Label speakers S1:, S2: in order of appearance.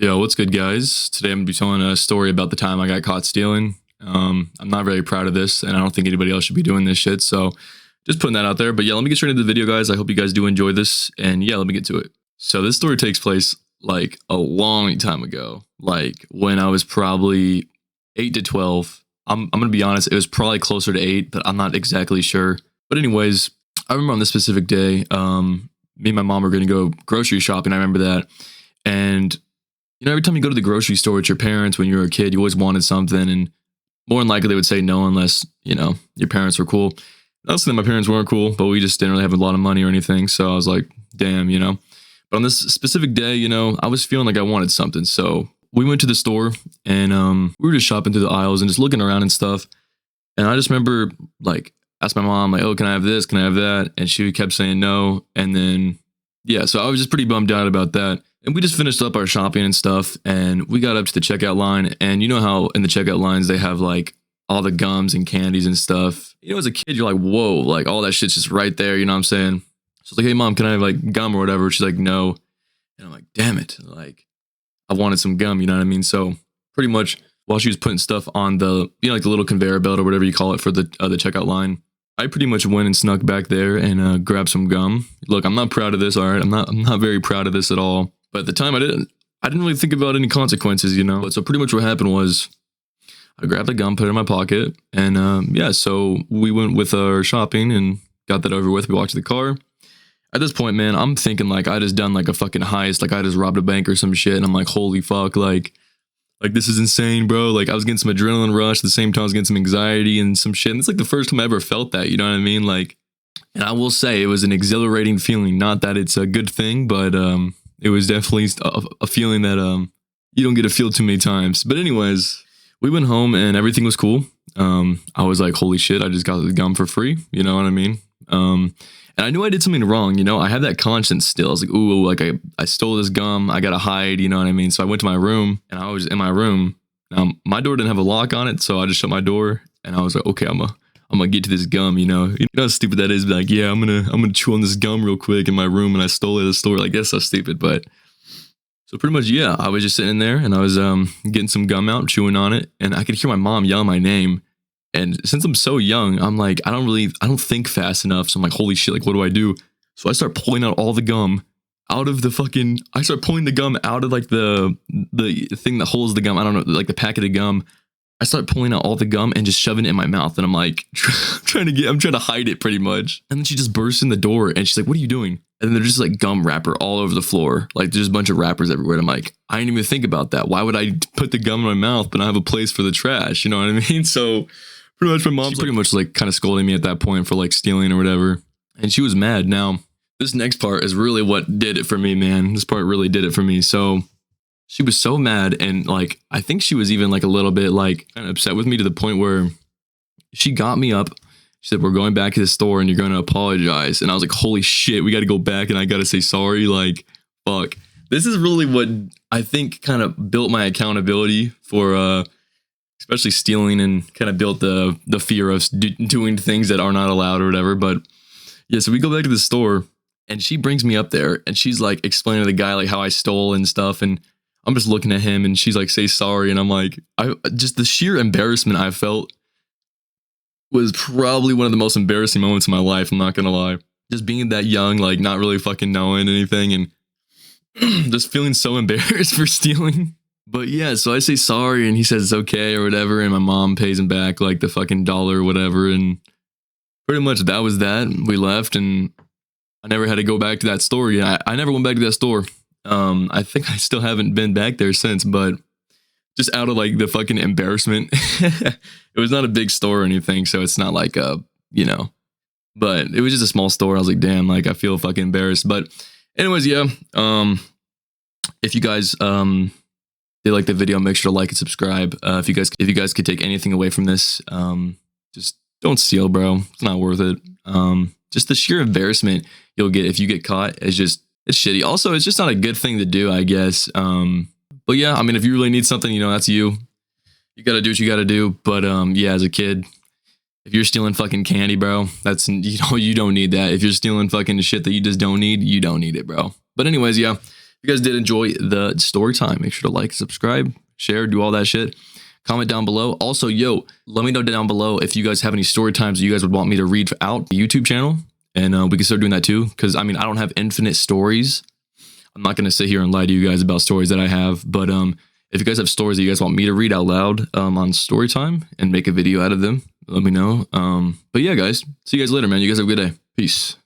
S1: Yo, what's good, guys? Today I'm gonna be telling a story about the time I got caught stealing. I'm not very proud of this, and I don't think anybody else should be doing this shit. So, just putting that out there. But yeah, let me get straight into the video, guys. I hope you guys do enjoy this, and yeah, let me get to it. So this story takes place like a long time ago, like when I was probably 8 to 12. I'm gonna be honest, it was probably closer to 8, but I'm not exactly sure. But anyways, I remember on this specific day, me and my mom were gonna go grocery shopping. I remember that, and every time you go to the grocery store with your parents when you were a kid, you always wanted something, and more than likely they would say no unless, your parents were cool. Not saying my parents weren't cool, but we just didn't really have a lot of money or anything. So I was like, damn. But on this specific day, I was feeling like I wanted something. So we went to the store and we were just shopping through the aisles and just looking around and stuff. And I just remember like asked my mom, like, oh, can I have this? Can I have that? And she kept saying no. And then, yeah, so I was just pretty bummed out about that. And we just finished up our shopping and stuff, and we got up to the checkout line, and you know how in the checkout lines they have like all the gums and candies and stuff. As a kid, you're like, whoa, like all that shit's just right there, you know what I'm saying? So it's like, hey mom, can I have like gum or whatever? She's like, no. And I'm like, damn it, like I wanted some gum, you know what I mean? So pretty much while she was putting stuff on the, like the little conveyor belt or whatever you call it for the checkout line, I pretty much went and snuck back there and grabbed some gum. Look, I'm not proud of this, all right? I'm not very proud of this at all. But at the time I didn't really think about any consequences, But so pretty much what happened was I grabbed the gum, put it in my pocket, and yeah, so we went with our shopping and got that over with. We walked to the car. At this point, man, I'm thinking like I just done like a fucking heist, like I just robbed a bank or some shit, and I'm like, holy fuck, like this is insane, bro. Like I was getting some adrenaline rush at the same time I was getting some anxiety and some shit. And it's like the first time I ever felt that, you know what I mean? Like, and I will say it was an exhilarating feeling. Not that it's a good thing, but it was definitely a feeling that you don't get to feel too many times. But anyways, we went home and everything was cool. I was like, holy shit, I just got the gum for free. You know what I mean? And I knew I did something wrong. I had that conscience still. I was like, ooh, like I stole this gum. I got to hide. You know what I mean? So I went to my room and I was in my room. My door didn't have a lock on it. So I just shut my door and I was like, okay, I'm gonna get to this gum, You know how stupid that is? Be like, yeah, I'm gonna chew on this gum real quick in my room, and I stole it at the store. Like, that's so stupid. But so pretty much, yeah, I was just sitting there, and I was getting some gum out, chewing on it, and I could hear my mom yell my name. And since I'm so young, I'm like, I don't think fast enough. So I'm like, holy shit, like, what do I do? So I start pulling out all the gum out of I start pulling the gum out of like the thing that holds the gum. I don't know, like the packet of gum. I start pulling out all the gum and just shoving it in my mouth. And I'm like, I'm trying to hide it pretty much. And then she just bursts in the door and she's like, what are you doing? And then there's just like gum wrapper all over the floor. Like there's a bunch of wrappers everywhere. And I'm like, I didn't even think about that. Why would I put the gum in my mouth, but not have a place for the trash? You know what I mean? So pretty much my mom's pretty much like kind of scolding me at that point for like stealing or whatever. And she was mad. Now, this next part is really what did it for me, man. This part really did it for me. So she was so mad, and like I think she was even like a little bit like kind of upset with me to the point where she got me up. She said, we're going back to the store and you're going to apologize. And I was like, holy shit, we got to go back and I got to say sorry. Like, fuck. This is really what I think kind of built my accountability for especially stealing, and kind of built the fear of doing things that are not allowed or whatever. But yeah, so we go back to the store and she brings me up there and she's like explaining to the guy like how I stole and stuff, and I'm just looking at him and she's like, say sorry. And I'm like, just the sheer embarrassment I felt was probably one of the most embarrassing moments in my life. I'm not going to lie. Just being that young, like not really fucking knowing anything and just feeling so embarrassed for stealing. But yeah, so I say sorry and he says it's okay or whatever. And my mom pays him back like the fucking dollar or whatever. And pretty much that was that. We left and I never had to go back to that store again. I never went back to that store. I think I still haven't been back there since, but just out of like the fucking embarrassment. It was not a big store or anything, so it's not like but it was just a small store. I was like, damn, like I feel fucking embarrassed. But anyways, yeah. If you guys did like the video, make sure to like and subscribe. If you guys could take anything away from this, just don't steal, bro. It's not worth it. Just the sheer embarrassment you'll get if you get caught is just, it's shitty. Also, it's just not a good thing to do, I guess. But yeah, I mean, if you really need something, that's you. You gotta do what you gotta do. But yeah, as a kid, if you're stealing fucking candy, bro, that's, you don't need that. If you're stealing fucking shit that you just don't need, you don't need it, bro. But anyways, yeah, you guys did enjoy the story time, make sure to like, subscribe, share, do all that shit. Comment down below. Also, yo, let me know down below if you guys have any story times that you guys would want me to read out the YouTube channel. And we can start doing that too. Because, I mean, I don't have infinite stories. I'm not going to sit here and lie to you guys about stories that I have. But if you guys have stories that you guys want me to read out loud on story time and make a video out of them, let me know. But yeah, guys, see you guys later, man. You guys have a good day. Peace.